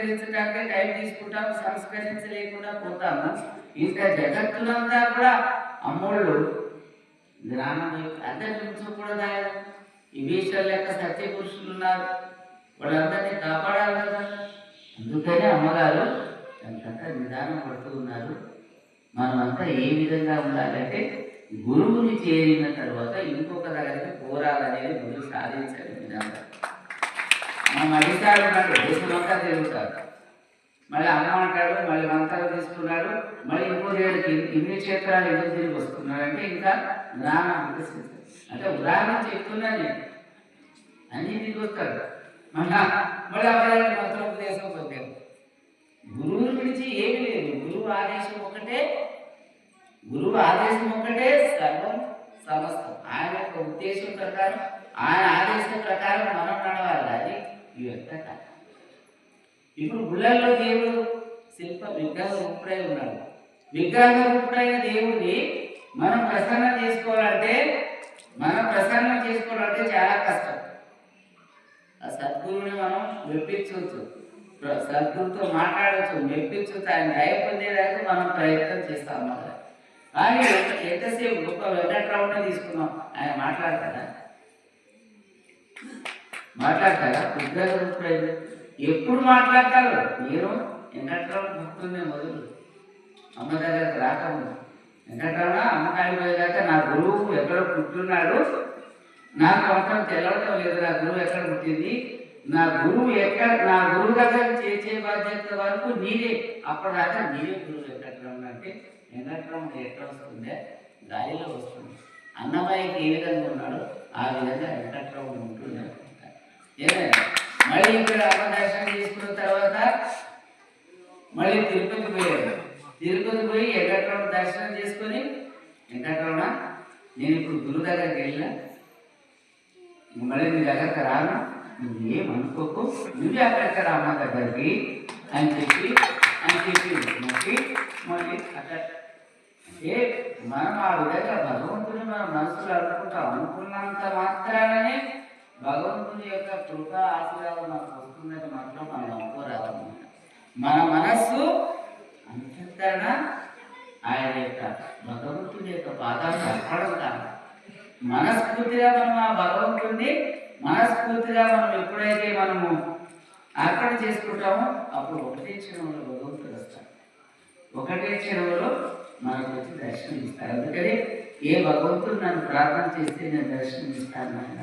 సంస్కరించడానికి time తీసుకుంటాం, సంస్కరించలేకుండా పోతాము. ఇంకా జగత్తునంతా కూడా అమ్మోళ్ళు జ్ఞానం అందరి నుంచి కూడా ఈ విషయాల లెక్క సత్య పురుషులు ఉన్నారు, వాళ్ళందరినీ కాపాడాలి కదా. అందుకనే అమ్మగారు అంతటా నిదానం పడుతూ ఉన్నారు. మనమంతా ఏ విధంగా ఉండాలంటే గురువుని చేరిన తర్వాత ఇంకొక దగ్గరికి పోరాలనేది ముందు సాధించాలి విధంగా. మనం అడిగాడు ఉన్నాడు, దేశమంతా తిరుగుతాడు, మళ్ళీ అమ్మ అంటాడు, మళ్ళీ మంత్రాలు తీసుకున్నాడు, మళ్ళీ ఇంకో దేవుడికి ఇన్ని క్షేత్రాలు ఎందుకు తిరిగి వస్తున్నాడంటే ఇంకా జ్ఞానం వికసించాలి. అంటే ఉదాహరణ చెప్తున్నా నేను, అన్నీ తిరిగి వస్తాడు. మళ్ళీ అబ్బాయి మంత్రోపదేశం పొందాడు. గురువుని పిలిచి ఏమి లేదు, గురువు ఆదేశం ఒకటే, గురువు ఆదేశం ఒకటే సర్వం సమస్తం. ఆయన యొక్క ఉద్దేశం ప్రకారం, ఆయన ఆదేశం ప్రకారం మనం నడవాలి. అది ఈ యొక్క ఇప్పుడు గుళ్ళల్లో దేవుడు శిల్ప విగ్రహ రూపుడై ఉన్నాడు. విగ్రహ రూపుడైన దేవుడిని మనం ప్రసన్నం చేసుకోవాలంటే చాలా కష్టం. ఆ సద్గురువుని మనం మెప్పించవచ్చు, సద్గురుతో మాట్లాడవచ్చు, మెప్పించవచ్చు, ఆయన దయ పొందేదాకా మనం ప్రయత్నం చేస్తాం అన్నమాట. కానీ ఎంతసేపు గొప్ప వెంకట్రావుని తీసుకున్నాం, ఆయన మాట్లాడతారా? విగ్రహ రూపుడైన ఎప్పుడు మాట్లాడతారు? నేను వెంకట్రావు భక్తున్నే మొదలు అమ్మ దగ్గరకు రాకముందు వెంకట్రావున అమ్మకాడికి పోయేదాకా నా గురువు ఎక్కడ పుట్టున్నాడు నాకు అవసరం తెలవటం లేదు. నా గురువు ఎక్కడ పుట్టింది, నా గురువు దగ్గర చేసే బాధ్యత వరకు నీరే, అప్పటిదాకా నీరే గురువు వెంకట్రావున. అంటే వెంకట్రావున ఎక్కడ వస్తుందే, గాలిలో వస్తుంది. అన్నమయ్యకి ఏ విధంగా ఉన్నాడో ఆ విధంగా వెంకట్రావున ఉంటున్నాడు. మళ్ళీ ఇక్కడ అమ్మ దర్శనం చేసుకున్న తర్వాత మళ్ళీ తిరుపతి పోయాడు. తిరుపతి పోయి వెంకట్రావున దర్శనం చేసుకొని, వెంకట్రావున నేను ఇప్పుడు గురువు దగ్గరికి వెళ్ళినా, మళ్ళీ నీ దగ్గరికి రాను, నువ్వేమనుకోకు, నువ్వే అక్కడికి రా అమ్మ దగ్గరికి అని చెప్పి మొక్కి మళ్ళీ అక్కడ ఏ మనం ఆ విధంగా భగవంతుని మన మనసులో అనుకున్నంత మాత్రాననే భగవంతుని యొక్క కృప ఆశీర్వాదం మనకు వస్తుందని మాత్రం మనం అనుకోరాదన్నమాట. మన మనస్సు అంతఃకరణ ఆయన యొక్క భగవంతుని యొక్క పాదాలను అర్పడం కాదు. మనస్ఫూర్తిగా మనం ఆ భగవంతుడిని ఎప్పుడైతే మనము అర్పణ చేసుకుంటామో అప్పుడు ఒకటే క్షణంలో భగవంతుడు వస్తాడు, ఒకటే క్షణంలో మనకు వచ్చి దర్శనం ఇస్తారు. అందుకని ఏ భగవంతుడు నన్ను ప్రార్థన చేస్తే నేను దర్శనం ఇస్తాను ఆయన.